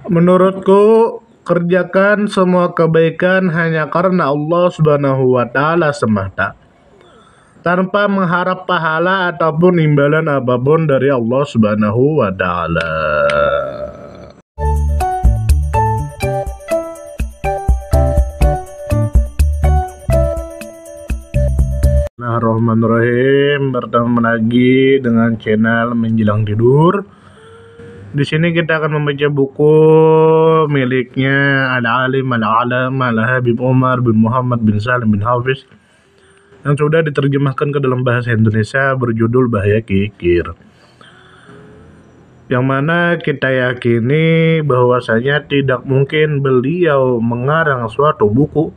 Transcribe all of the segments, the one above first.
Menurutku, kerjakan semua kebaikan hanya karena Allah Subhanahu wa taala semata, tanpa mengharap pahala ataupun imbalan apapun dari Allah Subhanahu wa taala. Bismillahirrahmanirrahim. Bertemu lagi dengan channel Menjelang Tidur. Di sini kita akan membaca buku miliknya Al-Alim Al-Alam Al-Habib Umar bin Muhammad bin Salim bin Hafiz yang sudah diterjemahkan ke dalam bahasa Indonesia berjudul Bahaya Kikir. Yang mana kita yakini bahwasanya tidak mungkin beliau mengarang suatu buku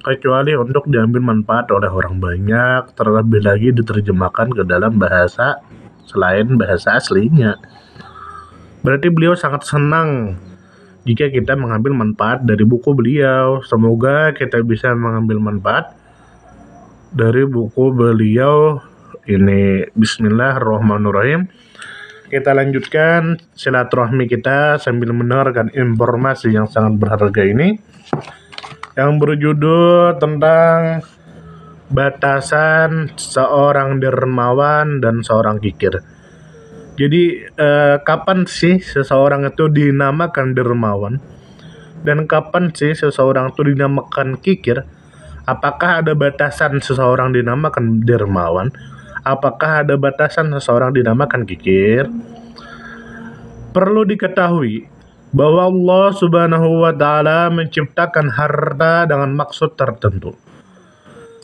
kecuali untuk diambil manfaat oleh orang banyak, terlebih lagi diterjemahkan ke dalam bahasa selain bahasa aslinya. Berarti beliau sangat senang jika kita mengambil manfaat dari buku beliau. Semoga kita bisa mengambil manfaat dari buku beliau ini. Bismillahirrahmanirrahim. Kita lanjutkan silaturahmi kita sambil mendengarkan informasi yang sangat berharga ini, yang berjudul tentang batasan seorang dermawan dan seorang kikir. Jadi kapan sih seseorang itu dinamakan dermawan dan kapan sih seseorang itu dinamakan kikir? Apakah ada batasan seseorang dinamakan dermawan? Apakah ada batasan seseorang dinamakan kikir? Perlu diketahui bahwa Allah Subhanahu wa taala menciptakan harta dengan maksud tertentu,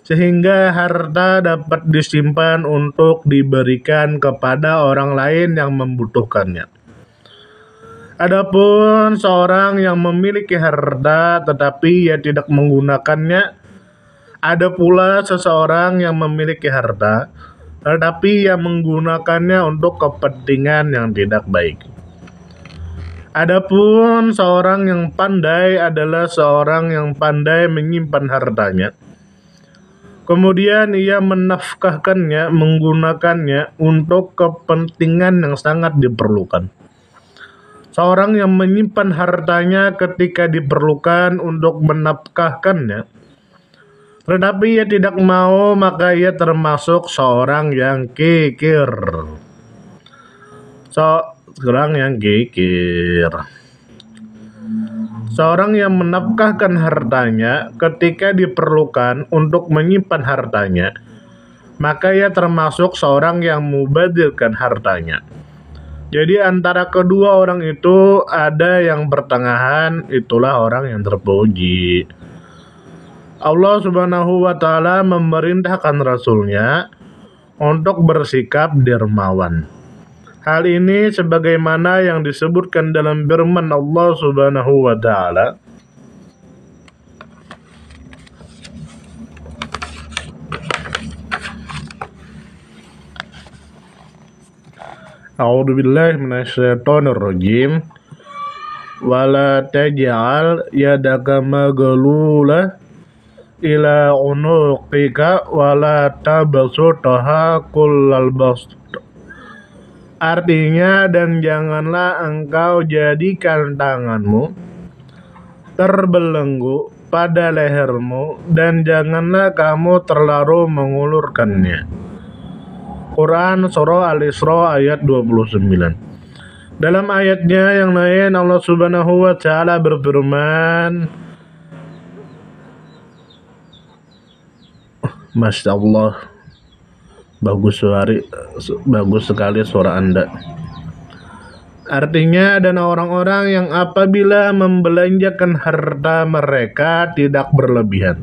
sehingga harta dapat disimpan untuk diberikan kepada orang lain yang membutuhkannya. Adapun seorang yang memiliki harta tetapi ia tidak menggunakannya, ada pula seseorang yang memiliki harta tetapi ia menggunakannya untuk kepentingan yang tidak baik. Adapun seorang yang pandai adalah seorang yang pandai menyimpan hartanya, kemudian ia menafkahkannya, menggunakannya untuk kepentingan yang sangat diperlukan. Seorang yang menyimpan hartanya ketika diperlukan untuk menafkahkannya, tetapi ia tidak mau, maka ia termasuk seorang yang kikir. Seorang yang menafkahkan hartanya ketika diperlukan untuk menyimpan hartanya, maka ia termasuk seorang yang mubadirkan hartanya. Jadi antara kedua orang itu ada yang pertengahan, itulah orang yang terpuji. Allah Subhanahu wa taala memerintahkan Rasulnya untuk bersikap dermawan. Hal ini sebagaimana yang disebutkan dalam firman Allah Subhanahu wa taala, A'udzu billahi minasyaitonir rajim. Wala taj'al yadaka maghlula ila unuqika wala tabsutha kullal bast. Artinya, dan janganlah engkau jadikan tanganmu terbelenggu pada lehermu, dan janganlah kamu terlalu mengulurkannya. Quran Surah Al-Isra ayat 29. Dalam ayatnya yang lain Allah Subhanahu wa taala berfirman, Masya Allah, bagus sekali suara Anda. Artinya, dan orang-orang yang apabila membelanjakan harta mereka tidak berlebihan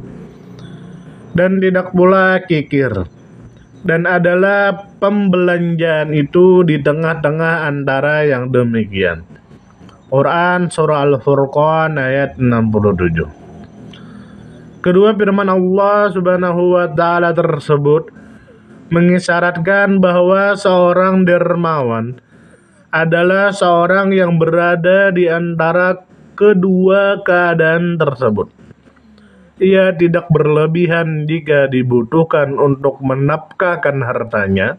dan tidak pula kikir, dan adalah pembelanjaan itu di tengah-tengah antara yang demikian. Quran Surah Al-Furqan ayat 67. Kedua firman Allah Subhanahu wa taala tersebut mengisyaratkan bahwa seorang dermawan adalah seorang yang berada di antara kedua keadaan tersebut. Ia tidak berlebihan jika dibutuhkan untuk menafkahkan hartanya,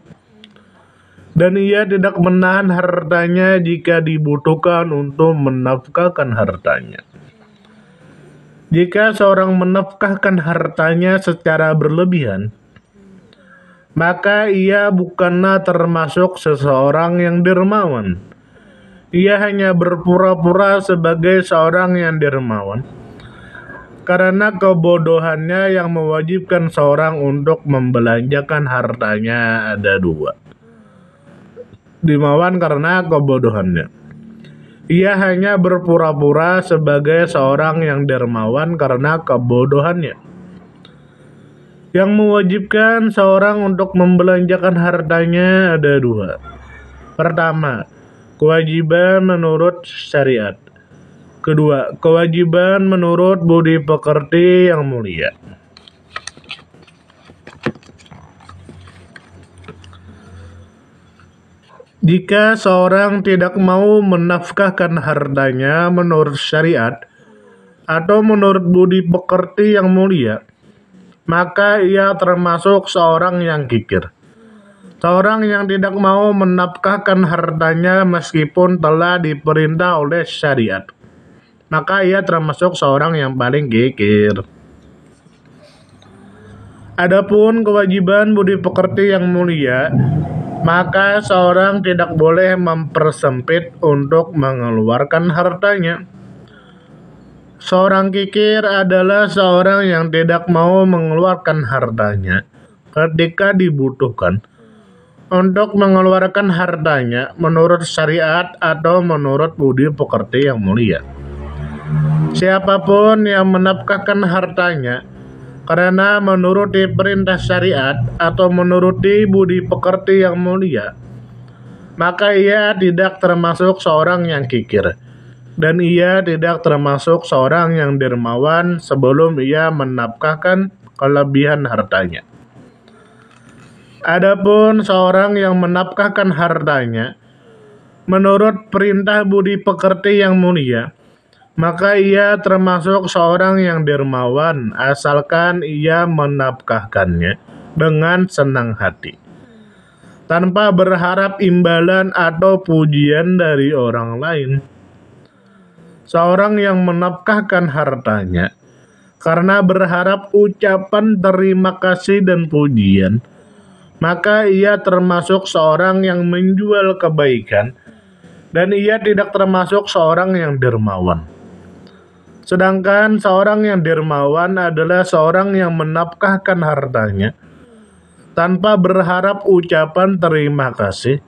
dan ia tidak menahan hartanya jika dibutuhkan untuk menafkahkan hartanya. Jika seorang menafkahkan hartanya secara berlebihan, maka ia bukanlah termasuk seseorang yang dermawan. Ia hanya berpura-pura sebagai seorang yang dermawan, karena kebodohannya yang mewajibkan seorang untuk membelanjakan hartanya ada dua. Dermawan karena kebodohannya. Ia hanya berpura-pura sebagai seorang yang dermawan karena kebodohannya. Yang mewajibkan seorang untuk membelanjakan hartanya ada dua. Pertama, kewajiban menurut syariat. Kedua, kewajiban menurut budi pekerti yang mulia. Jika seorang tidak mau menafkahkan hartanya menurut syariat atau menurut budi pekerti yang mulia, maka ia termasuk seorang yang kikir. Seorang yang tidak mau menafkahkan hartanya meskipun telah diperintah oleh syariat, maka ia termasuk seorang yang paling kikir. Adapun kewajiban budi pekerti yang mulia, maka seorang tidak boleh mempersempit untuk mengeluarkan hartanya. Seorang kikir adalah seorang yang tidak mau mengeluarkan hartanya ketika dibutuhkan untuk mengeluarkan hartanya menurut syariat atau menurut budi pekerti yang mulia. Siapapun yang menafkahkan hartanya karena menuruti perintah syariat atau menuruti budi pekerti yang mulia, maka ia tidak termasuk seorang yang kikir, dan ia tidak termasuk seorang yang dermawan sebelum ia menafkahkan kelebihan hartanya. Adapun seorang yang menafkahkan hartanya menurut perintah budi pekerti yang mulia, maka ia termasuk seorang yang dermawan asalkan ia menafkahkannya dengan senang hati, tanpa berharap imbalan atau pujian dari orang lain. Seorang yang menafkahkan hartanya karena berharap ucapan terima kasih dan pujian, maka ia termasuk seorang yang menjual kebaikan, dan ia tidak termasuk seorang yang dermawan. Sedangkan seorang yang dermawan adalah seorang yang menafkahkan hartanya tanpa berharap ucapan terima kasih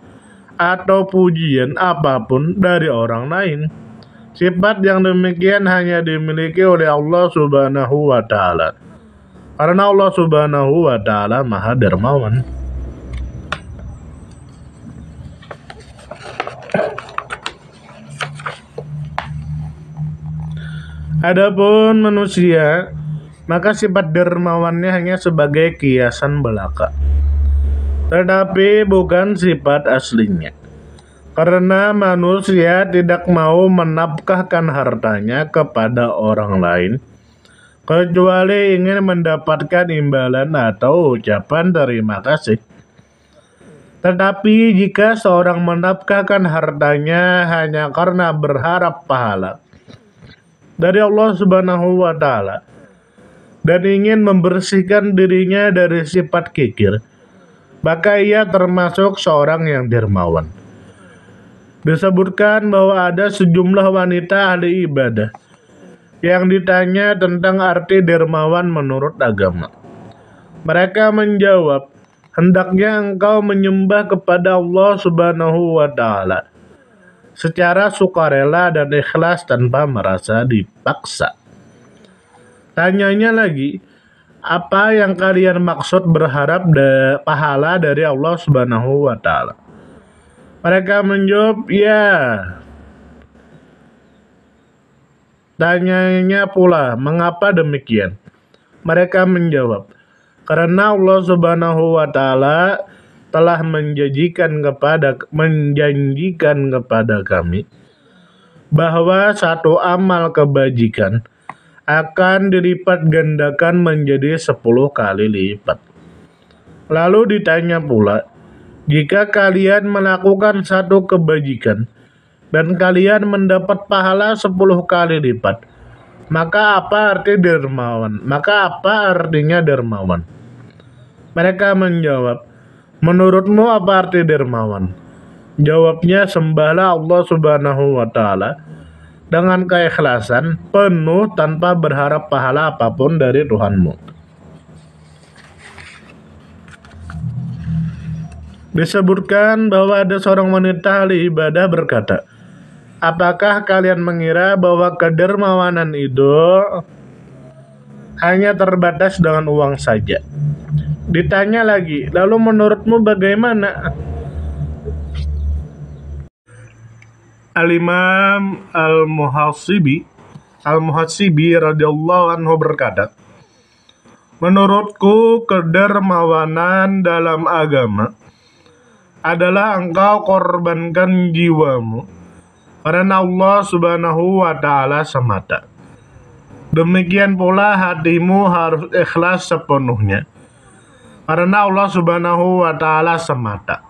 atau pujian apapun dari orang lain. Sifat yang demikian hanya dimiliki oleh Allah Subhanahu wa Ta'ala, karena Allah Subhanahu wa Ta'ala Maha Dermawan. Adapun manusia, maka sifat dermawannya hanya sebagai kiasan belaka, tetapi bukan sifat aslinya. Karena manusia tidak mau menafkahkan hartanya kepada orang lain, kecuali ingin mendapatkan imbalan atau ucapan terima kasih. Tetapi jika seorang menafkahkan hartanya hanya karena berharap pahala dari Allah Subhanahu wa Ta'ala dan ingin membersihkan dirinya dari sifat kikir, maka ia termasuk seorang yang dermawan. Disebutkan bahwa ada sejumlah wanita ahli ibadah yang ditanya tentang arti dermawan menurut agama. Mereka menjawab, hendaknya engkau menyembah kepada Allah Subhanahu wa Ta'ala secara sukarela dan ikhlas tanpa merasa dipaksa. Tanyanya lagi, apa yang kalian maksud berharap pahala dari Allah Subhanahu wa Ta'ala? Mereka menjawab, ya. Tanyanya pula, mengapa demikian? Mereka menjawab, karena Allah Subhanahu wa Ta'ala telah menjanjikan kepada kami bahwa satu amal kebajikan akan dilipat gandakan menjadi 10 kali lipat. Lalu ditanya pula, Jika kalian melakukan satu kebajikan dan kalian mendapat pahala 10 kali lipat, maka apa artinya dermawan? Mereka menjawab, menurutmu apa arti dermawan? Jawabnya, sembahlah Allah Subhanahu wa Ta'ala dengan keikhlasan penuh tanpa berharap pahala apapun dari Tuhanmu. Disebutkan bahwa ada seorang wanita ahli ibadah berkata, apakah kalian mengira bahwa kedermawanan itu hanya terbatas dengan uang saja? Ditanya lagi, lalu menurutmu bagaimana? Al-Imam Al-Muhasibi radhiyallahu anhu berkata, menurutku kedermawanan dalam agama adalah engkau korbankan jiwamu karena Allah Subhanahu wa Ta'ala semata. Demikian pula hatimu harus ikhlas sepenuhnya karena Allah Subhanahu wa Ta'ala semata.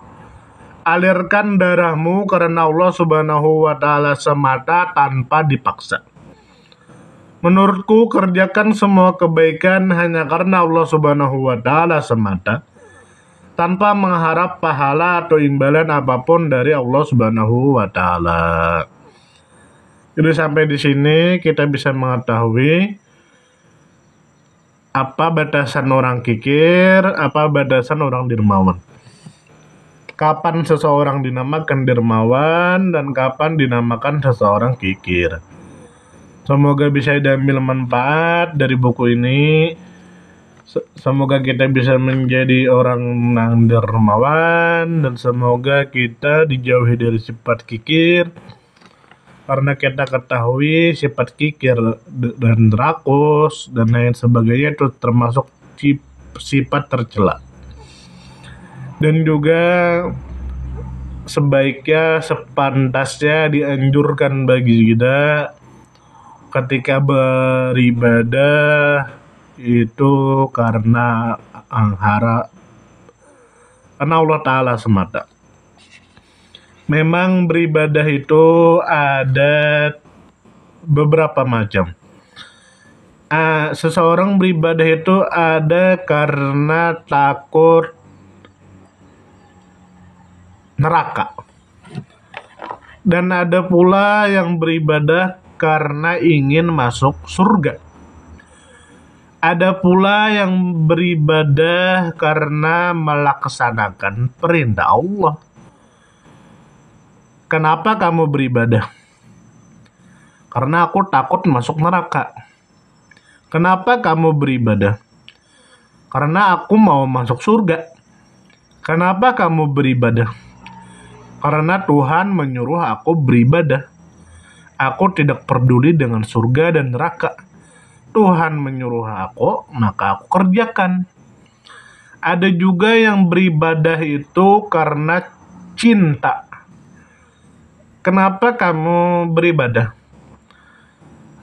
Alirkan darahmu karena Allah Subhanahu wa Ta'ala semata tanpa dipaksa. Menurutku kerjakan semua kebaikan hanya karena Allah Subhanahu wa Ta'ala semata, tanpa mengharap pahala atau imbalan apapun dari Allah Subhanahu wa Ta'ala. Jadi sampai di sini kita bisa mengetahui apa batasan orang kikir, apa batasan orang dermawan. Kapan seseorang dinamakan dermawan dan kapan dinamakan seseorang kikir. Semoga bisa diambil manfaat dari buku ini. Semoga kita bisa menjadi orang yang dermawan dan semoga kita dijauhi dari sifat kikir. Karena kita ketahui sifat kikir dan rakus dan lain sebagainya itu termasuk sifat tercela. Dan juga sebaiknya sepantasnya dianjurkan bagi kita ketika beribadah itu karena Allah Ta'ala semata. Memang beribadah itu ada beberapa macam. Seseorang beribadah itu ada karena takut neraka, dan ada pula yang beribadah karena ingin masuk surga. Ada pula yang beribadah karena melaksanakan perintah Allah. Kenapa kamu beribadah? Karena aku takut masuk neraka. Kenapa kamu beribadah? Karena aku mau masuk surga. Kenapa kamu beribadah? Karena Tuhan menyuruh aku beribadah. Aku tidak peduli dengan surga dan neraka. Tuhan menyuruh aku, maka aku kerjakan. Ada juga yang beribadah itu karena cinta. Kenapa kamu beribadah?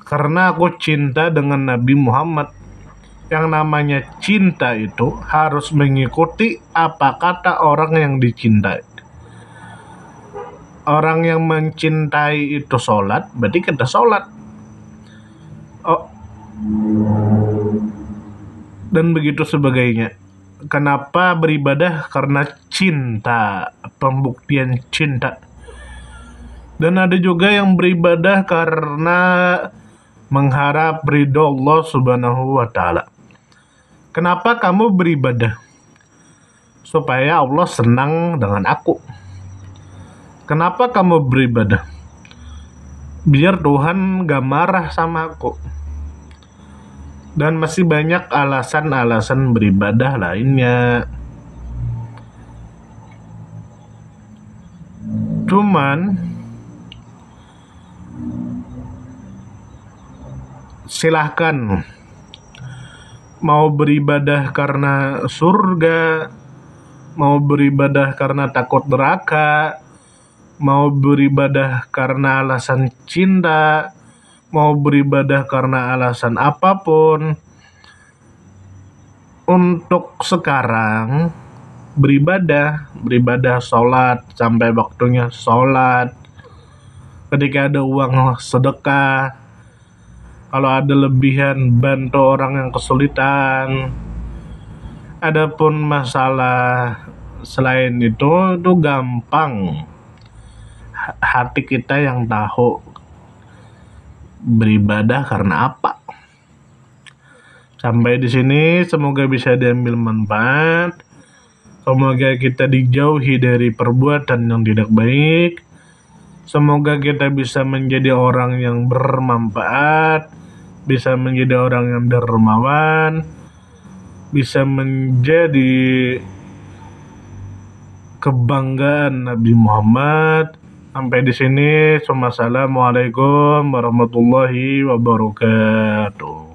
Karena aku cinta dengan Nabi Muhammad. Yang namanya cinta itu harus mengikuti apa kata orang yang dicintai. Orang yang mencintai itu sholat, berarti kita sholat. Dan begitu sebagainya. Kenapa beribadah? Karena cinta, pembuktian cinta. Dan ada juga yang beribadah karena mengharap ridho Allah Subhanahu wa Ta'ala. Kenapa kamu beribadah? Supaya Allah senang dengan aku. Kenapa kamu beribadah? Biar Tuhan gak marah sama aku. Dan masih banyak alasan-alasan beribadah lainnya. Cuman silahkan mau beribadah karena surga, mau beribadah karena takut neraka, mau beribadah karena alasan cinta, mau beribadah karena alasan apapun. Untuk sekarang beribadah sholat sampai waktunya sholat. Ketika ada uang sedekah, kalau ada lebihan bantu orang yang kesulitan. Adapun masalah selain itu gampang. Hati kita yang tahu beribadah karena apa. Sampai di sini semoga bisa diambil manfaat. Semoga kita dijauhi dari perbuatan yang tidak baik. Semoga kita bisa menjadi orang yang bermanfaat, bisa menjadi orang yang dermawan, bisa menjadi kebanggaan Nabi Muhammad. Sampai di sini. Assalamualaikum warahmatullahi wabarakatuh.